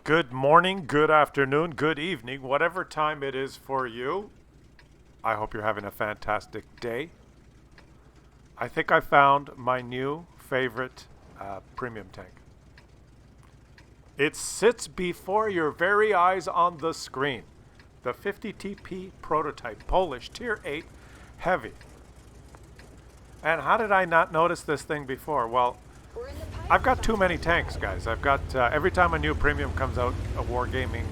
Good morning, good afternoon, good evening, whatever time it is for you. I hope you're having a fantastic day. I think I found my new favorite premium tank. It sits before your very eyes on the screen. The 50TP prototype, Polish Tier 8 Heavy. And how did I not notice this thing before? Well, I've got too many tanks, guys. I've got, every time a new premium comes out, a Wargaming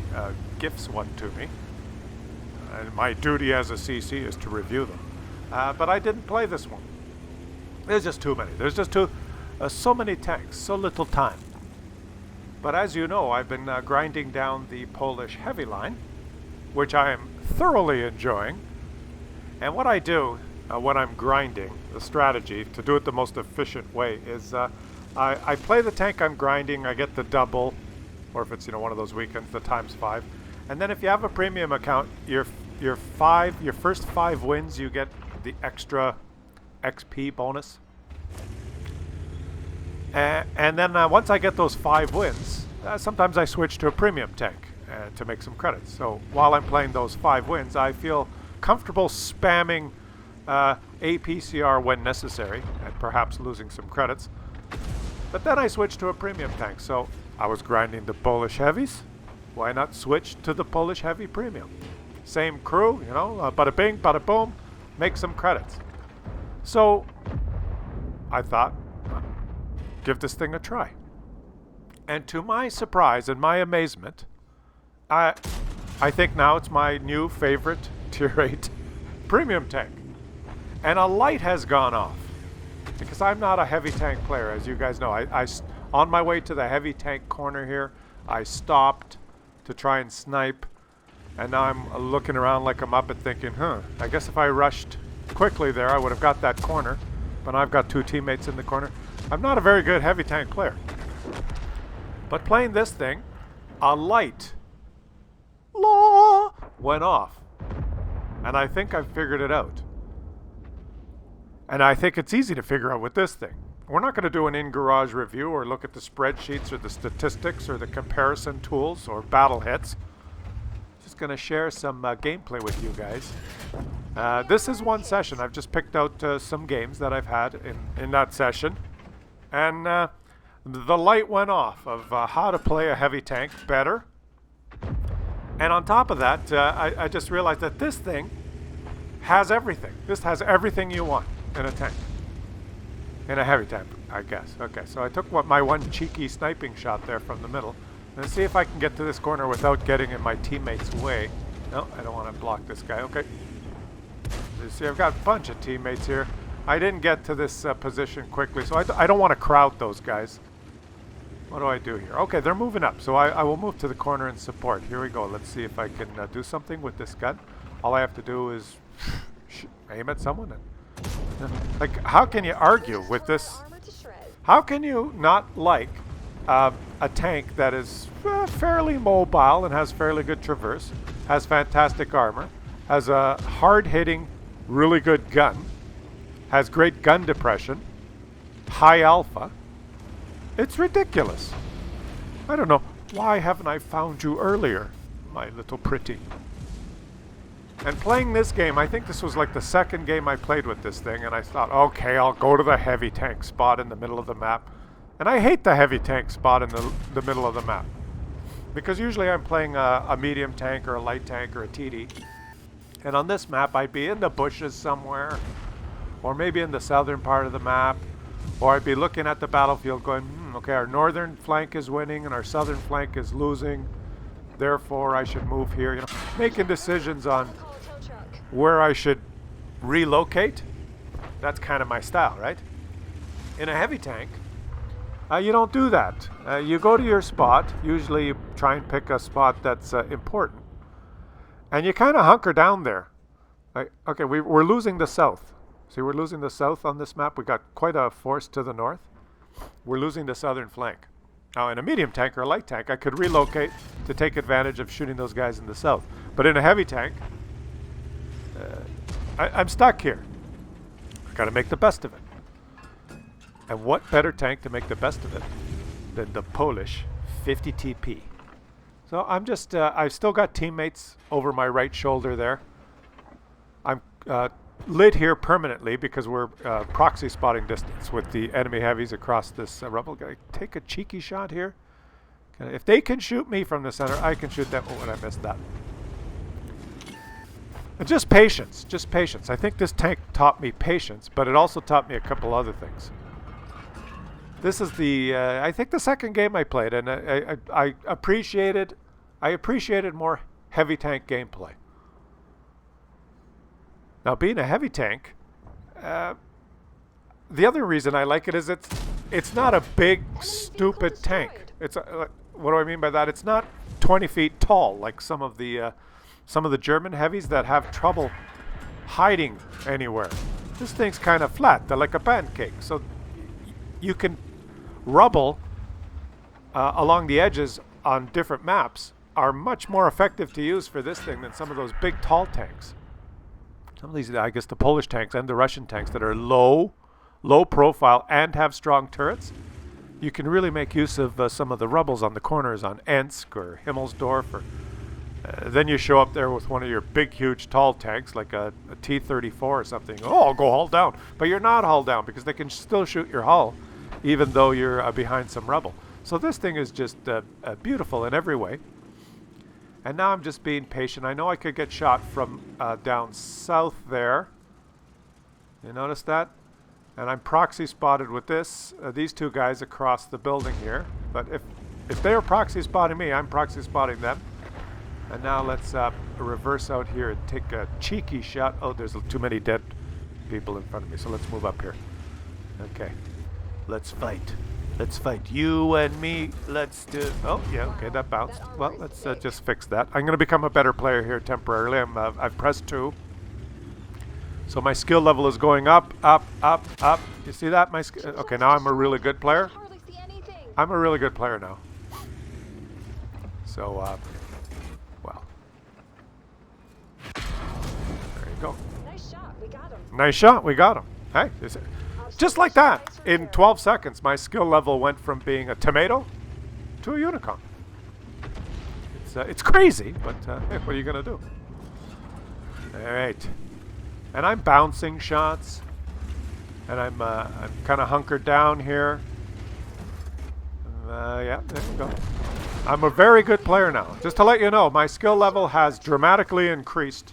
gifts one to me. And my duty as a CC is to review them. But I didn't play this one. There's just too many. There's just so many tanks, so little time. But as you know, I've been grinding down the Polish heavy line, which I am thoroughly enjoying. And what I do when I'm grinding, the strategy to do it the most efficient way is I play the tank I'm grinding, I get the double, or if it's one of those weekends, the ×5. And then if you have a premium account, your first 5 wins, you get the extra XP bonus. And then once I get those 5 wins, sometimes I switch to a premium tank to make some credits. So while I'm playing those 5 wins, I feel comfortable spamming APCR when necessary, and perhaps losing some credits. But then I switched to a premium tank. So I was grinding the Polish heavies. Why not switch to the Polish heavy premium? Same crew, bada bing, bada boom, make some credits. So I thought, give this thing a try. And to my surprise and my amazement, I think now it's my new favorite Tier 8 premium tank. And a light has gone off. Because I'm not a heavy tank player, as you guys know. On my way to the heavy tank corner here, I stopped to try and snipe. And now I'm looking around like a muppet thinking, I guess if I rushed quickly there, I would have got that corner. But I've got 2 teammates in the corner. I'm not a very good heavy tank player. But playing this thing, a light went off. And I think I've figured it out. And I think it's easy to figure out with this thing. We're not going to do an in-garage review or look at the spreadsheets or the statistics or the comparison tools or battle hits. Just going to share some gameplay with you guys. This is one session. I've just picked out some games that I've had in that session. And the light went off of how to play a heavy tank better. And on top of that, I just realized that this thing has everything. This has everything you want in a tank. In a heavy tank, I guess. Okay, so I took my one cheeky sniping shot there from the middle. Let's see if I can get to this corner without getting in my teammate's way. No, I don't want to block this guy. Okay. You see, I've got a bunch of teammates here. I didn't get to this position quickly, so I don't want to crowd those guys. What do I do here? Okay, they're moving up, so I will move to the corner and support. Here we go. Let's see if I can do something with this gun. All I have to do is aim at someone. Like, how can you argue with this? How can you not like a tank that is fairly mobile and has fairly good traverse, has fantastic armor, has a hard-hitting, really good gun, has great gun depression, high alpha? It's ridiculous. I don't know. Why haven't I found you earlier, my little pretty? And playing this game, I think this was like the second game I played with this thing, and I thought, okay, I'll go to the heavy tank spot in the middle of the map. And I hate the heavy tank spot in the middle of the map. Because usually I'm playing a medium tank or a light tank or a TD. And on this map, I'd be in the bushes somewhere, or maybe in the southern part of the map, or I'd be looking at the battlefield going, okay, our northern flank is winning and our southern flank is losing. Therefore, I should move here. Making decisions on where I should relocate. That's kind of my style, right? In a heavy tank, you don't do that. You go to your spot. Usually, you try and pick a spot that's important, and you kind of hunker down there. Like, okay, we're losing the south. See, we're losing the south on this map. We got quite a force to the north. We're losing the southern flank. Now, in a medium tank or a light tank, I could relocate to take advantage of shooting those guys in the south. But in a heavy tank, I'm stuck here. I got to make the best of it. And what better tank to make the best of it than the Polish 50TP? So I'm just, I've still got teammates over my right shoulder there. I'm lit here permanently because we're proxy spotting distance with the enemy heavies across this rubble. Can I take a cheeky shot here? If they can shoot me from the center, I can shoot them. Oh, and I missed that. And just patience, just patience. I think this tank taught me patience, but it also taught me a couple other things. This is the, I think the second game I played, and I appreciated more heavy tank gameplay. Now, being a heavy tank, the other reason I like it is it's not a big, stupid tank. It's what do I mean by that? It's not 20 feet tall like some of the German heavies that have trouble hiding anywhere. This thing's kind of flat. They're like a pancake. So you can rubble along the edges on different maps are much more effective to use for this thing than some of those big, tall tanks. Some of these, I guess, the Polish tanks and the Russian tanks that are low profile and have strong turrets. You can really make use of some of the rubbles on the corners on Ensk or Himmelsdorf. Or, then you show up there with one of your big, huge, tall tanks like a T-34 or something. Oh, I'll go hull down. But you're not hull down because they can still shoot your hull even though you're behind some rubble. So this thing is just beautiful in every way. And now I'm just being patient. I know I could get shot from down south there. You notice that? And I'm proxy spotted with these two guys across the building here. But if they are proxy spotting me, I'm proxy spotting them. And now let's reverse out here and take a cheeky shot. Oh, there's too many dead people in front of me, so let's move up here. Okay. Let's fight. Let's fight. You and me. Let's do... Oh, yeah, okay, that bounced. Well, let's just fix that. I'm going to become a better player here temporarily. I've pressed 2. So my skill level is going up, up, up, up. You see that? Okay, now I'm a really good player. I'm a really good player now. So, well. There you go. Nice shot. We got him. Nice shot. We got him. Hey, just like that. In 12 seconds, my skill level went from being a tomato to a unicorn. It's crazy, but hey, what are you going to do? All right. And I'm bouncing shots, and I'm kind of hunkered down here. Yeah, there you go. I'm a very good player now. Just to let you know, my skill level has dramatically increased.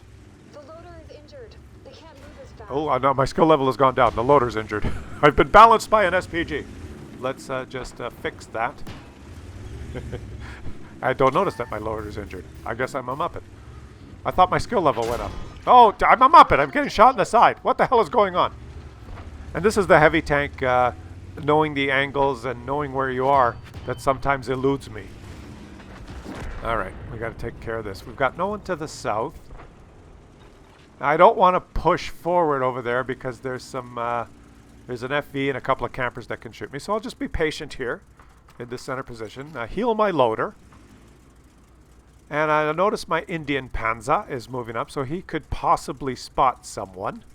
The loader is injured. They can't move as fast. Oh, no, my skill level has gone down. The loader's injured. I've been balanced by an SPG. Let's just fix that. I don't notice that my loader's injured. I guess I'm a Muppet. I thought my skill level went up. Oh, I'm a Muppet. I'm getting shot in the side. What the hell is going on? And this is the heavy tank, knowing the angles and knowing where you are, that sometimes eludes me. All right, we got to take care of this. We've got no one to the south. I don't want to push forward over there because there's some, there's an FV and a couple of campers that can shoot me. So I'll just be patient here in the center position. Heal my loader. And I notice my Indian Panzer is moving up, so he could possibly spot someone.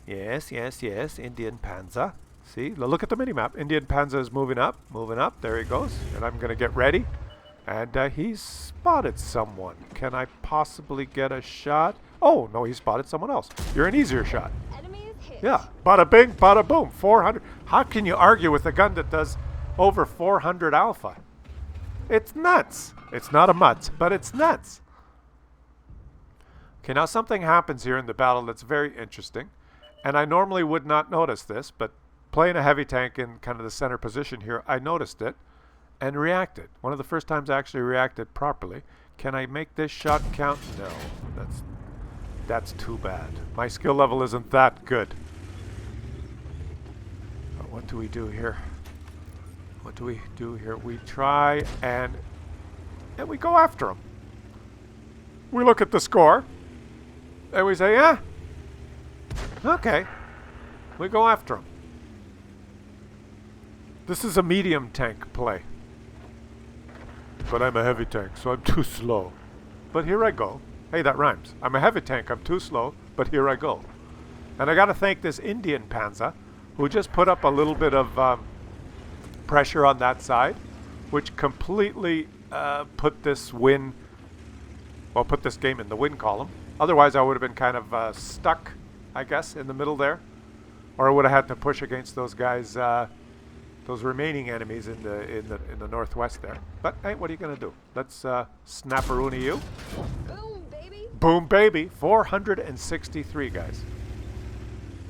Yes, yes, yes, Indian Panzer. See, look at the minimap. Indian Panzer is moving up, there he goes. And I'm going to get ready. And he's spotted someone. Can I possibly get a shot? Oh, no, he spotted someone else. You're an easier shot. Enemy is hit. Yeah, bada bing, bada boom, 400. How can you argue with a gun that does over 400 alpha? It's nuts. It's not a mutt, but it's nuts. Okay, now something happens here in the battle that's very interesting. And I normally would not notice this, but playing a heavy tank in kind of the center position here, I noticed it and reacted. One of the first times I actually reacted properly. Can I make this shot count? No, that's too bad. My skill level isn't that good. But what do we do here? What do we do here? We try and we go after him. We look at the score and we say, yeah, okay. We go after him. This is a medium tank play. But I'm a heavy tank, so I'm too slow. But here I go. Hey, that rhymes. I'm a heavy tank, I'm too slow, but here I go. And I got to thank this Indian Panzer who just put up a little bit of pressure on that side, which completely put this win, well, put this game in the win column. Otherwise, I would have been kind of stuck, I guess, in the middle there. Or I would have had to push against those guys, those remaining enemies in the northwest there. But hey, what are you gonna do? Let's snapperoonie you. Boom, baby. Boom, baby. 463, guys.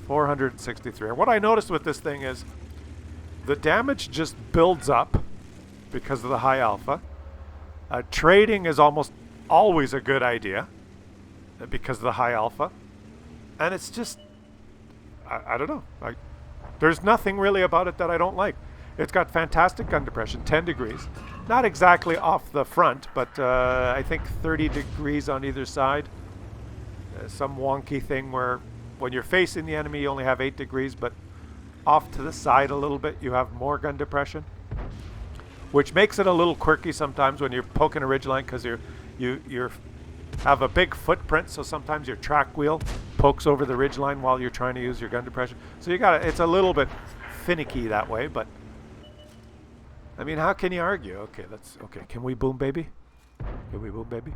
463. And what I noticed with this thing is the damage just builds up because of the high alpha. Trading is almost always a good idea because of the high alpha. And it's just, I don't know. There's nothing really about it that I don't like. It's got fantastic gun depression, 10 degrees. Not exactly off the front, but I think 30 degrees on either side. Some wonky thing where when you're facing the enemy, you only have 8 degrees, but off to the side a little bit, you have more gun depression, which makes it a little quirky sometimes when you're poking a ridgeline because you have a big footprint, so sometimes your track wheel pokes over the ridgeline while you're trying to use your gun depression. So it's a little bit finicky that way, but I mean, how can you argue? Okay, okay. Can we boom, baby? Can we boom, baby?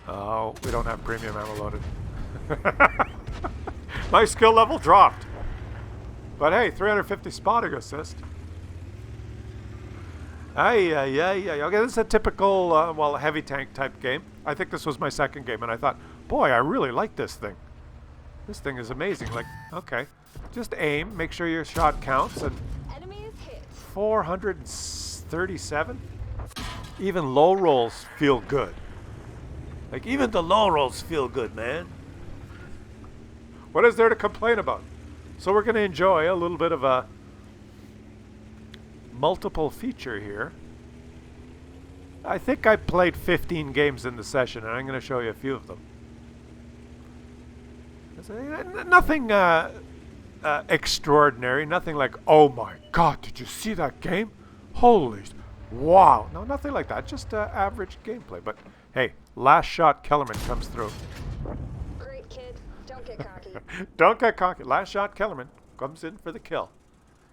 Oh, we don't have premium ammo loaded. My skill level dropped. But hey, 350 spotting assist. Okay, this is a typical, well, heavy tank type game. I think this was my second game, and I thought, boy, I really like this thing. This thing is amazing. Like, okay, just aim, make sure your shot counts, and Enemy is hit. 437? Even low rolls feel good. Like, even the low rolls feel good, man. What is there to complain about? So we're going to enjoy a little bit of a multiple feature here. I think I played 15 games in the session, and I'm going to show you a few of them. Nothing extraordinary, nothing like, oh my god, did you see that game? Holy, wow. No, nothing like that, just average gameplay. But hey, last shot Kellerman comes through. Great, kid. Don't get cocky. Don't get cocky. Last shot Kellerman comes in for the kill.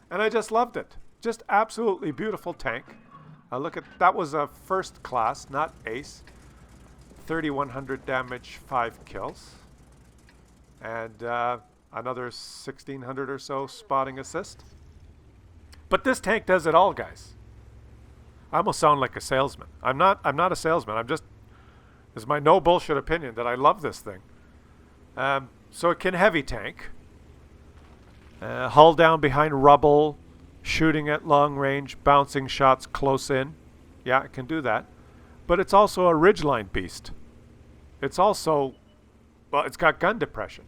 And I just loved it. Just absolutely beautiful tank. Look at, that was a first class, not ace. 3,100 damage, 5 kills. And another 1,600 or so spotting assist. But this tank does it all, guys. I almost sound like a salesman. I'm not a salesman. This is my no bullshit opinion that I love this thing. So it can heavy tank. Hull down behind rubble. Shooting at long range, bouncing shots close in. Yeah, it can do that. But it's also a ridgeline beast. It's also, well, it's got gun depression.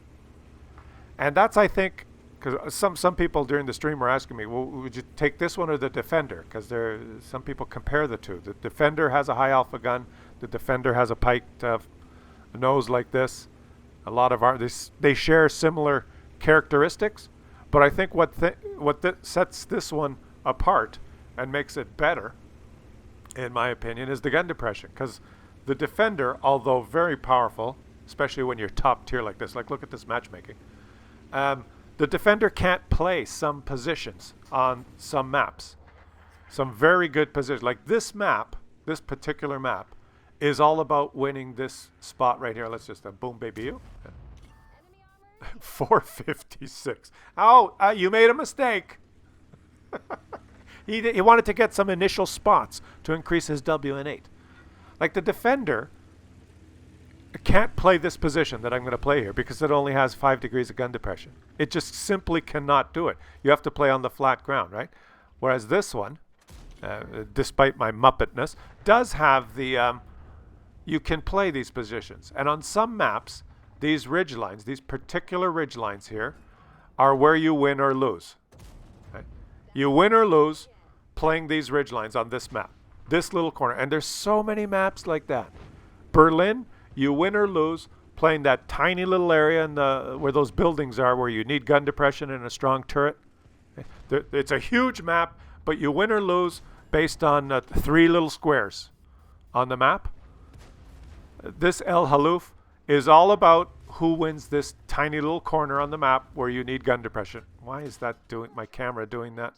And that's, I think, because some people during the stream were asking me, well, would you take this one or the Defender? Because some people compare the two. The Defender has a high alpha gun. The Defender has a piked nose like this. A lot of they share similar characteristics. But I think what sets this one apart and makes it better, in my opinion, is the gun depression. Because the Defender, although very powerful, especially when you're top tier like this, like look at this matchmaking, the Defender can't play some positions on some maps. Some very good positions. Like this map, this particular map, is all about winning this spot right here. Let's just boom, baby, you. 456. Oh, you made a mistake. He wanted to get some initial spots to increase his WN8. Like the Defender can't play this position that I'm going to play here because it only has 5 degrees of gun depression. It just simply cannot do it. You have to play on the flat ground, right? Whereas this one, despite my Muppetness, does have the... you can play these positions. And on some maps, these ridgelines, these particular ridgelines here, are where you win or lose. Okay? You win or lose playing these ridgelines on this map, this little corner. And there's so many maps like that. Berlin, you win or lose playing that tiny little area in where those buildings are, where you need gun depression and a strong turret. Okay? It's a huge map, but you win or lose based on 3 little squares on the map. This El Haluf is all about who wins this tiny little corner on the map where you need gun depression. Why is that my camera doing that?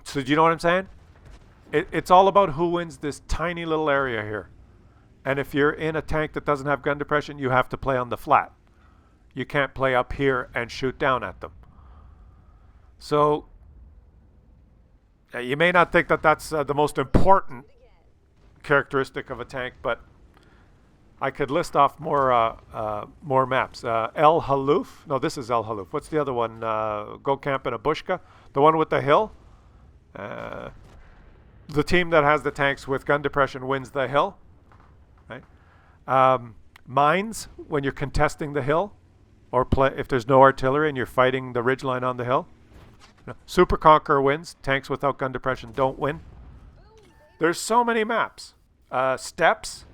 So do you know what I'm saying? It's all about who wins this tiny little area here. And if you're in a tank that doesn't have gun depression, you have to play on the flat. You can't play up here and shoot down at them. So you may not think that that's the most important characteristic of a tank, but I could list off more maps. El Haluf. No, this is El Haluf. What's the other one? Go Camp in a Bushka. The one with the hill. The team that has the tanks with gun depression wins the hill. Right? Mines, when you're contesting the hill, or if there's no artillery and you're fighting the ridgeline on the hill. Super Conqueror wins. Tanks without gun depression don't win. There's so many maps. Steppes,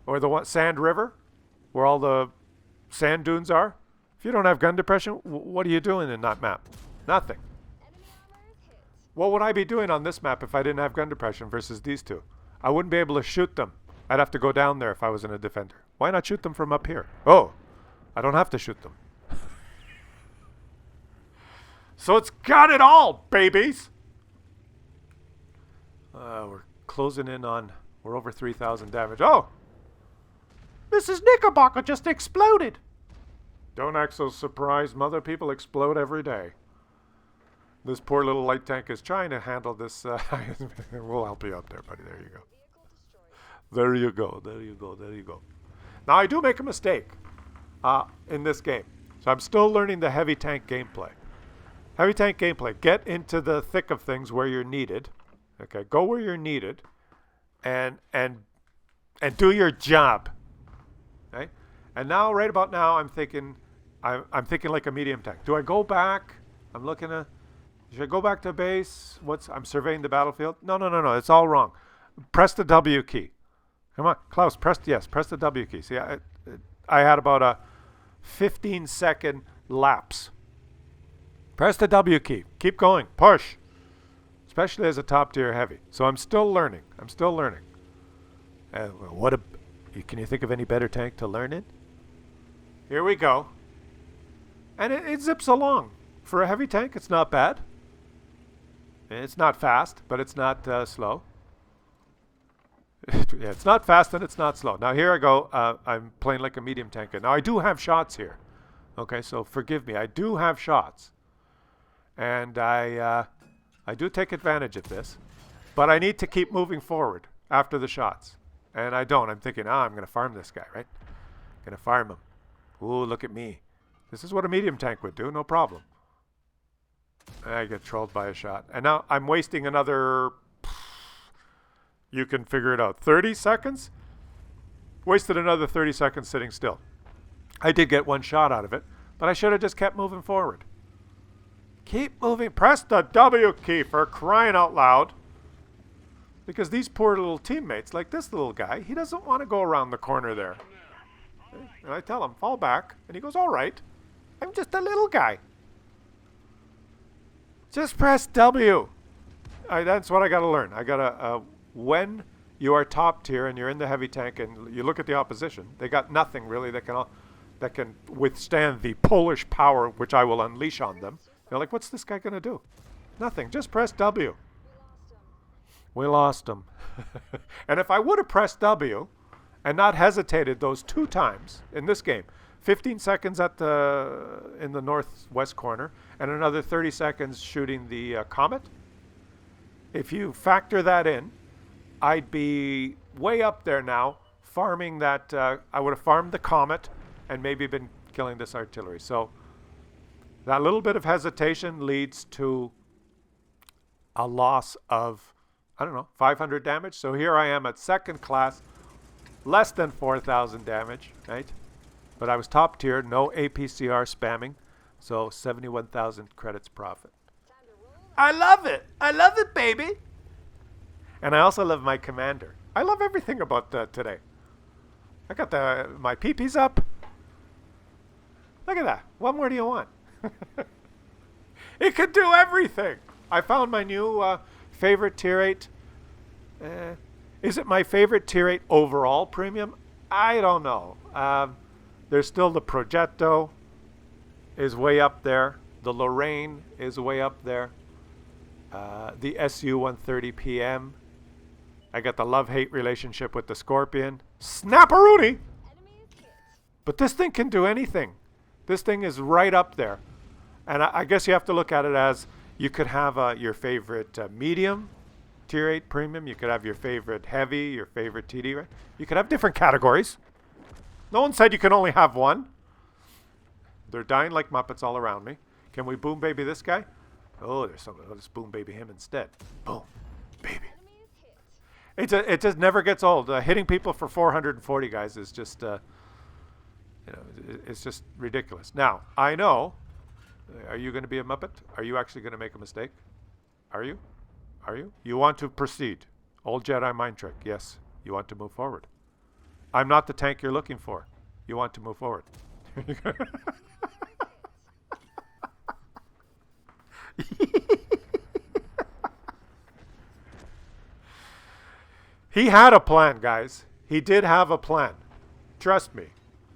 or the one, Sand River, where all the sand dunes are. If you don't have gun depression, what are you doing in that map? Nothing. What would I be doing on this map if I didn't have gun depression versus these two? I wouldn't be able to shoot them. I'd have to go down there if I was in a defender. Why not shoot them from up here? Oh, I don't have to shoot them. So it's got it all, babies! We're closing in on, we're over 3,000 damage. Oh! Mrs. Knickerbocker just exploded! Don't act so surprised, mother. People explode every day. This poor little light tank is trying to handle this. We'll help you up there, buddy. There you go. There you go. There you go. There you go. Now, I do make a mistake in this game. So I'm still learning the heavy tank gameplay. Heavy tank gameplay. Get into the thick of things where you're needed. Okay, go where you're needed, and do your job. Okay, and now, right about now, I'm thinking like a medium tank. Do I go back? I'm looking at. Should I go back to base? I'm surveying the battlefield. No. It's all wrong. Press the W key. Come on, Klaus. Press the W key. See, I had about a 15-second lapse. Press the W key. Keep going. Push. Especially as a top tier heavy. So I'm still learning. Can you think of any better tank to learn in? Here we go. And it zips along. For a heavy tank, it's not bad. It's not fast, but it's not slow. Yeah, it's not fast and it's not slow. Now here I go. I'm playing like a medium tank. Now I do have shots here. Okay, so forgive me. I do have shots. And I do take advantage of this. But I need to keep moving forward after the shots. And I don't. I'm thinking, I'm going to farm this guy, right? Going to farm him. Ooh, look at me. This is what a medium tank would do. No problem. I get trolled by a shot. And now I'm wasting another... You can figure it out. 30 seconds? Wasted another 30 seconds sitting still. I did get one shot out of it, but I should have just kept moving forward. Keep moving. Press the W key for crying out loud. Because these poor little teammates, like this little guy, he doesn't want to go around the corner there. And I tell him, fall back. And he goes, all right. I'm just a little guy. Just press W. That's what I got to learn. I got to... when you are top tier and you're in the heavy tank and you look at the opposition, they got nothing really that can withstand the Polish power which I will unleash on them. They're like, what's this guy going to do? Nothing. Just press W. We lost him. And if I would have pressed W and not hesitated those 2 times in this game, 15 seconds in the northwest corner and another 30 seconds shooting the Comet, if you factor that in, I'd be way up there now, farming that. I would have farmed the Comet and maybe been killing this artillery. So that little bit of hesitation leads to a loss of, 500 damage. So here I am at second class, less than 4,000 damage, right? But I was top tier, no APCR spamming, so 71,000 credits profit. I love it. I love it, baby. And I also love my commander. I love everything about today. I got my peepees up. Look at that. What more do you want? It can do everything. I found my new favorite tier 8. Is it my favorite tier 8 overall premium? I don't know. There's still the Progetto is way up there. The Lorraine is way up there. The SU-130 PM I got the love-hate relationship with the Scorpion. Snapperoonie! Enemy is hit. But this thing can do anything. This thing is right up there. And I guess you have to look at it as you could have your favorite medium, tier 8 premium. You could have your favorite heavy, your favorite TD. Right? You could have different categories. No one said you can only have one. They're dying like Muppets all around me. Can we boom baby this guy? Oh, there's something. Let's boom baby him instead. Boom, baby. Enemy is hit. It just never gets old. Hitting people for 440 guys is just, it's just ridiculous. Now I know. Are you going to be a Muppet? Are you actually going to make a mistake? Are you? Are you? You want to proceed? Old Jedi mind trick. Yes. You want to move forward. I'm not the tank you're looking for. You want to move forward. He had a plan, guys. He did have a plan. Trust me.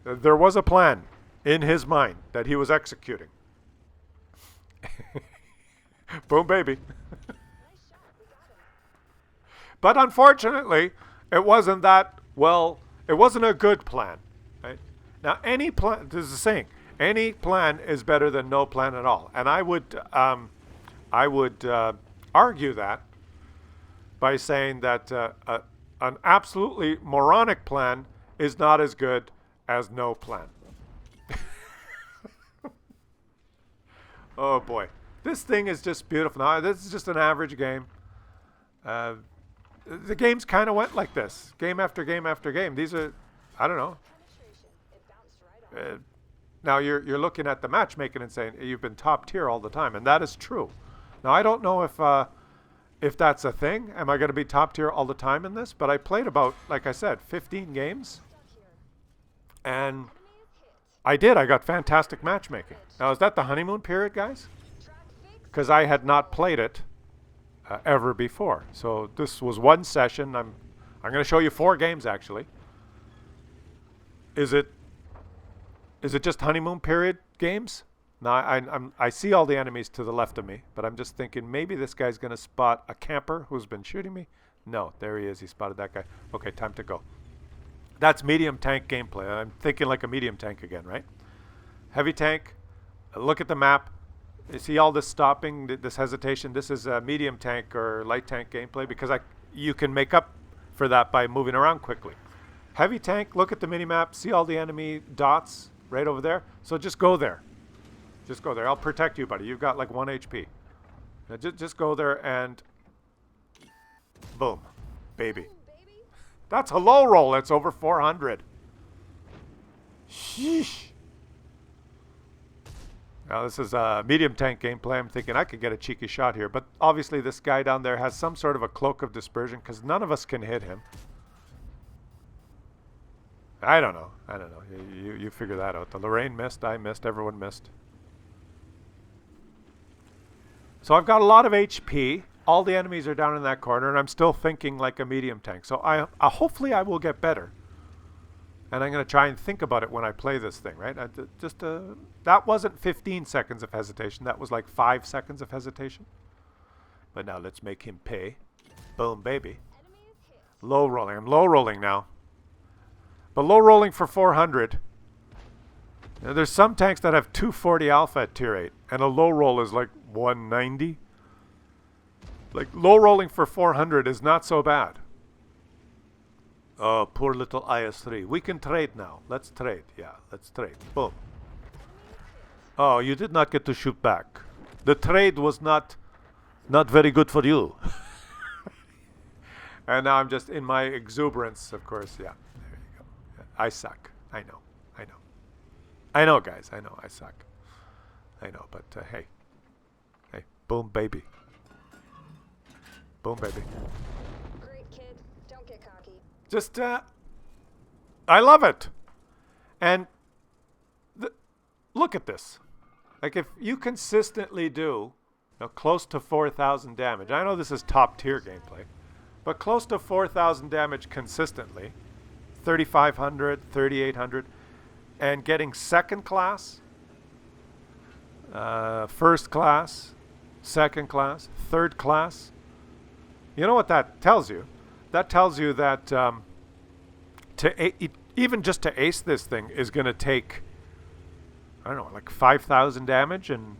There was a plan in his mind that he was executing. Boom, baby. But unfortunately, it wasn't that, well, it wasn't a good plan. Right? Now, any plan, this is the saying, any plan is better than no plan at all. And I would argue that by saying that an absolutely moronic plan is not as good as no plan. Oh boy, this thing is just beautiful. Now, this is just an average game. The games kind of went like this, game after game after game. These are, I don't know. Penetration. It bounced right off. Now you're looking at the matchmaking and saying you've been top tier all the time, and that is true. Now I don't know if that's a thing. Am I going to be top tier all the time in this? But I played about, like I said, 15 games, Stuck here. and Enemy is hit. I did. I got fantastic matchmaking. Now is that the honeymoon period, guys? Track fix. Because I had not played it ever before. So this was one session. I'm going to show you 4 games actually. Is it just honeymoon period games? Now I see all the enemies to the left of me, but I'm just thinking maybe this guy's going to spot a camper who's been shooting me. No, there he is. He spotted that guy. Okay, time to go. That's medium tank gameplay. I'm thinking like a medium tank again, right? Heavy tank. Look at the map. You see all this stopping, this hesitation. This is a medium tank or light tank gameplay because you can make up for that by moving around quickly. Heavy tank, look at the minimap. See all the enemy dots right over there? So just go there. Just go there. I'll protect you, buddy. You've got like 1 HP. Now just go there and boom. Baby. Boom, baby. That's a low roll. That's over 400. Sheesh. Now this is a medium tank gameplay. I'm thinking I could get a cheeky shot here. But obviously this guy down there has some sort of a cloak of dispersion because none of us can hit him. I don't know. You figure that out. The Lorraine missed. I missed. Everyone missed. So I've got a lot of HP. All the enemies are down in that corner, and I'm still thinking like a medium tank. So hopefully I will get better. And I'm going to try and think about it when I play this thing, right? That wasn't 15 seconds of hesitation. That was like 5 seconds of hesitation. But now let's make him pay. Boom, baby. Enemy is hit. Low rolling. I'm low rolling now. But low rolling for 400. Now, there's some tanks that have 240 alpha at tier 8, and a low roll is like 190. Like, low rolling for 400 is not so bad. Oh, poor little IS-3. We can trade now. Let's trade. Yeah, let's trade. Boom. Oh, you did not get to shoot back. The trade was not very good for you. And now I'm just in my exuberance, of course. Yeah, there you go. Yeah, I suck. I know. I know, guys. I know I suck. I know, but hey. Hey, boom, baby. Boom, baby. Great kid. Don't get cocky. Just, I love it. And look at this. Like, if you consistently do close to 4,000 damage, I know this is top tier gameplay, but close to 4,000 damage consistently, 3,500, 3,800, and getting second class, first class, second class, third class. You know what that tells you? that tells you that even just to ace this thing is going to take, I don't know, like 5,000 damage, and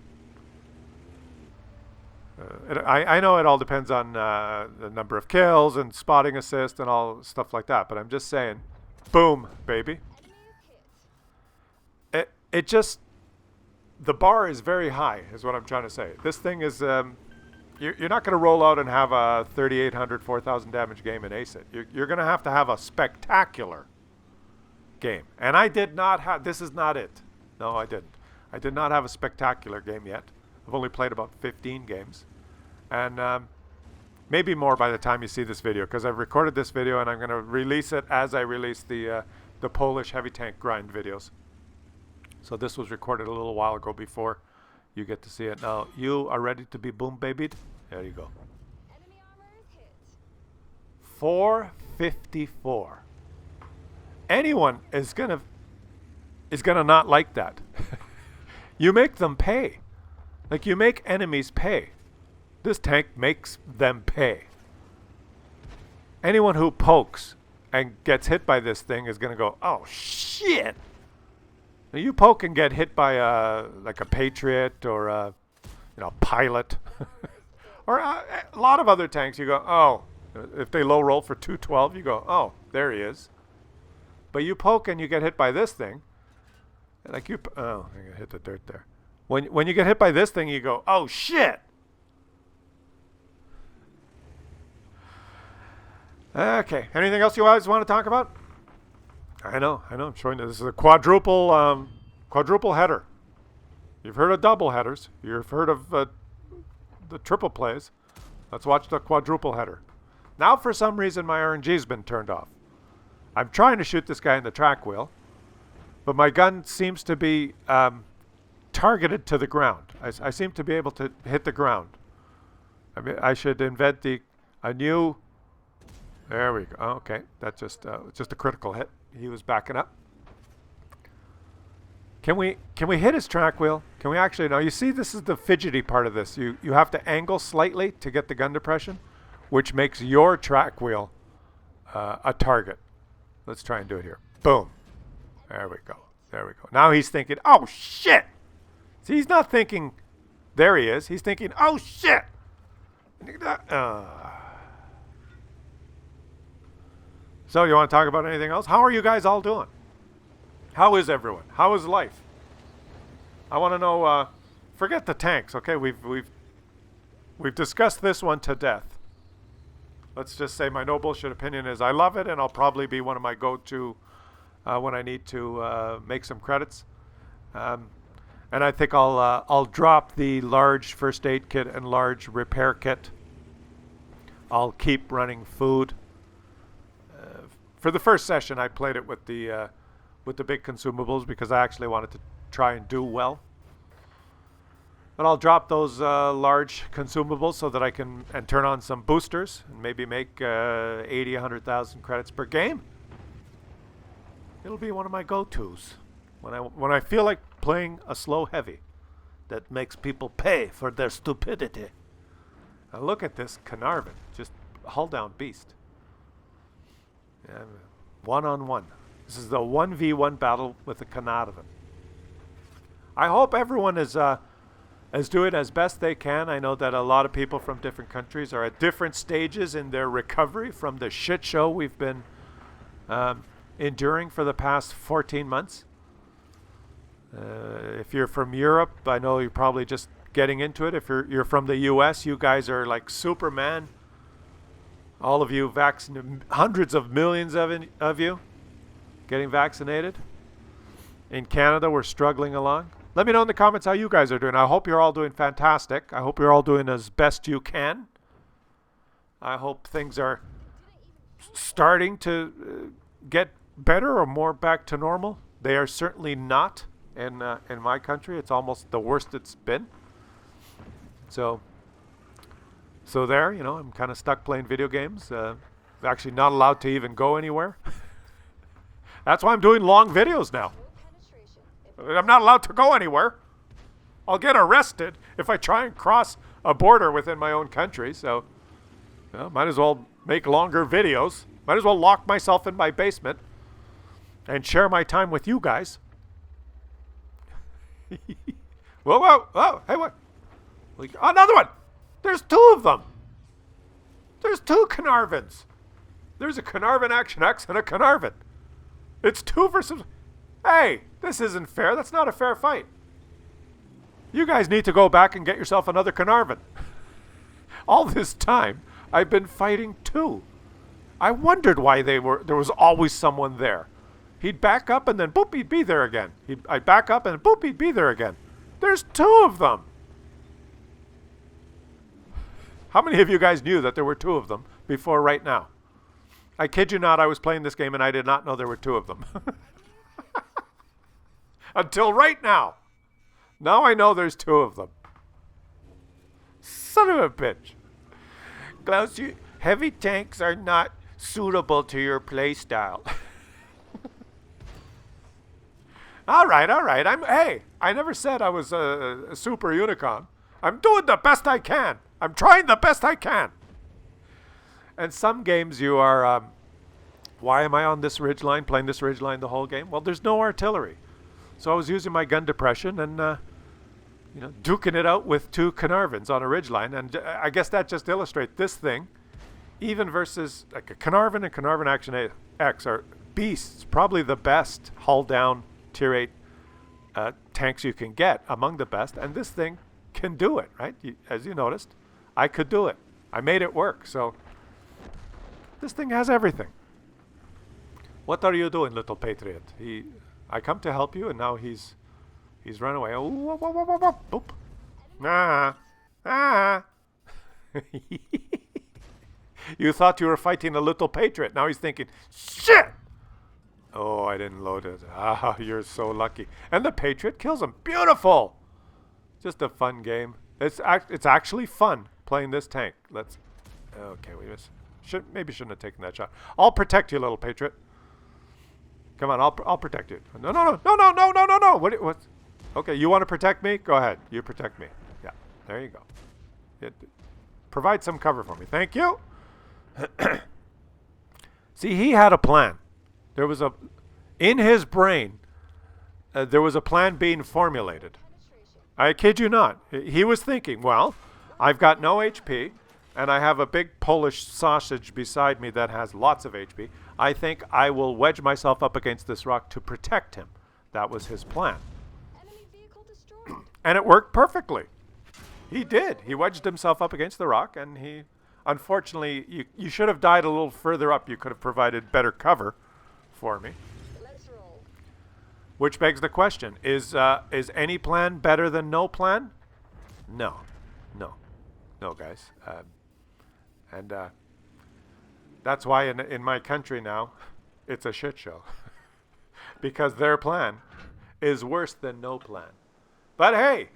I know it all depends on the number of kills and spotting assist and all stuff like that, but I'm just saying, boom, baby. It just, the bar is very high, is what I'm trying to say. This thing is, you're not going to roll out and have a 3,800, 4,000 damage game and ace it. You're going to have a spectacular game. And I did not have, this is not it. No, I didn't. I did not have a spectacular game yet. I've only played about 15 games. And maybe more by the time you see this video, because I've recorded this video and I'm going to release it as I release the Polish heavy tank grind videos. So this was recorded a little while ago before you get to see it. Now, you are ready to be boom babied? There you go. Enemy armor is hit. 454. Anyone is gonna not like that. You make them pay. Like, you make enemies pay. This tank makes them pay. Anyone who pokes and gets hit by this thing is gonna go, oh shit! Now, you poke and get hit by like a Patriot or a pilot, or a lot of other tanks. You go, oh, if they low roll for 212, you go, oh, there he is. But you poke and you get hit by this thing, like oh, I hit the dirt there. When you get hit by this thing, you go, oh shit. Okay, anything else you guys want to talk about? I know. I'm showing you. This is a quadruple header. You've heard of double headers. You've heard of the triple plays. Let's watch the quadruple header. Now, for some reason, my RNG's been turned off. I'm trying to shoot this guy in the track wheel, but my gun seems to be targeted to the ground. I seem to be able to hit the ground. I mean, I should invent a new. There we go. Oh, okay, that's just a critical hit. He was backing up. Can we hit his track wheel? Can we actually? Now, you see, this is the fidgety part of this. You have to angle slightly to get the gun depression, which makes your track wheel a target. Let's try and do it here. Boom. There we go. There we go. Now he's thinking, oh shit. See, he's not thinking, there he is. He's thinking, oh shit. So, you want to talk about anything else? How are you guys all doing? How is everyone? How is life? I want to know. Forget the tanks, okay? We've discussed this one to death. Let's just say my no bullshit opinion is I love it, and I'll probably be one of my go-to when I need to make some credits. And I think I'll drop the large first aid kit and large repair kit. I'll keep running food. For the first session, I played it with the big consumables because I actually wanted to try and do well. But I'll drop those large consumables so that I can turn on some boosters and maybe make 80, 100,000 credits per game. It'll be one of my go-tos when I feel like playing a slow heavy that makes people pay for their stupidity. Now look at this Carnarvon, just hull down beast. Yeah, one-on-one. This is the 1v1 battle with the Carnarvon. I hope everyone is doing as best they can. I know that a lot of people from different countries are at different stages in their recovery from the shit show we've been enduring for the past 14 months. If you're from Europe, I know you're probably just getting into it. If you're from the US, you guys are like Superman. All of you vaccinated, hundreds of millions of you getting vaccinated. In Canada, we're struggling along. Let me know in the comments how you guys are doing. I hope you're all doing fantastic. I hope you're all doing as best you can. I hope things are starting to get better or more back to normal. They are certainly not in my country. It's almost the worst it's been. So there, I'm kind of stuck playing video games. Actually not allowed to even go anywhere. That's why I'm doing long videos now. I'm not allowed to go anywhere. I'll get arrested if I try and cross a border within my own country. So, might as well make longer videos. Might as well lock myself in my basement and share my time with you guys. Whoa, whoa, whoa, hey, what? Another one! There's two of them! There's two Carnarvons! There's a Carnarvon Action X and a Carnarvon. It's 2 versus... Hey, this isn't fair. That's not a fair fight. You guys need to go back and get yourself another Carnarvon. All this time, I've been fighting 2. I wondered why there was always someone there. He'd back up and then boop, he'd be there again. I'd back up and boop, he'd be there again. There's 2 of them. How many of you guys knew that there were 2 of them before right now? I kid you not, I was playing this game and I did not know there were 2 of them. Until right now. Now I know there's 2 of them. Son of a bitch. Klaus, heavy tanks are not suitable to your playstyle. All right. Hey, I never said I was a super unicom. I'm doing the best I can. I'm trying the best I can. And some games you are, why am I on this ridgeline, playing this ridgeline the whole game? Well, there's no artillery. So I was using my gun depression and, duking it out with 2 Carnarvons on a ridgeline. And I guess that just illustrates this thing, even versus like a Carnarvon and Carnarvon Action X are beasts, probably the best hull down tier 8 tanks you can get, among the best. And this thing can do it, right? As you noticed, I could do it. I made it work. So this thing has everything. What are you doing, little patriot? I come to help you, and now he's run away. Oh, whoa, whoa, whoa, whoa, whoa. Boop. You thought you were fighting a little patriot. Now he's thinking, shit! Oh, I didn't load it. Ah, you're so lucky. And the patriot kills him. Beautiful! Just a fun game. It's actually fun playing this tank. Okay, we maybe shouldn't have taken that shot. I'll protect you, little patriot. Come on, I'll protect you. No. What? Okay, you want to protect me? Go ahead. You protect me. Yeah, there you go. Provide some cover for me. Thank you. See, he had a plan. In his brain, there was a plan being formulated. I kid you not. He was thinking, well, I've got no HP, and I have a big Polish sausage beside me that has lots of HP. I think I will wedge myself up against this rock to protect him. That was his plan. Enemy vehicle destroyed. And it worked perfectly. He did. He wedged himself up against the rock, and unfortunately, you should have died a little further up. You could have provided better cover for me. Let's roll. Which begs the question, is any plan better than no plan? No, guys. That's why in my country now, it's a shit show. Because their plan is worse than no plan. But hey,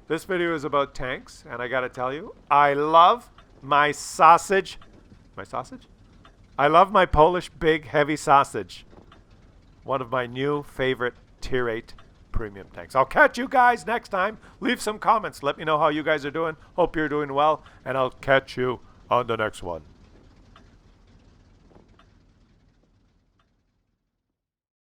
this video is about tanks, and I gotta tell you, I love my sausage. My sausage? I love my Polish big heavy sausage. One of my new favorite tier 8 premium tanks. I'll catch you guys next time. Leave some comments. Let me know how you guys are doing. Hope you're doing well, and I'll catch you on the next one.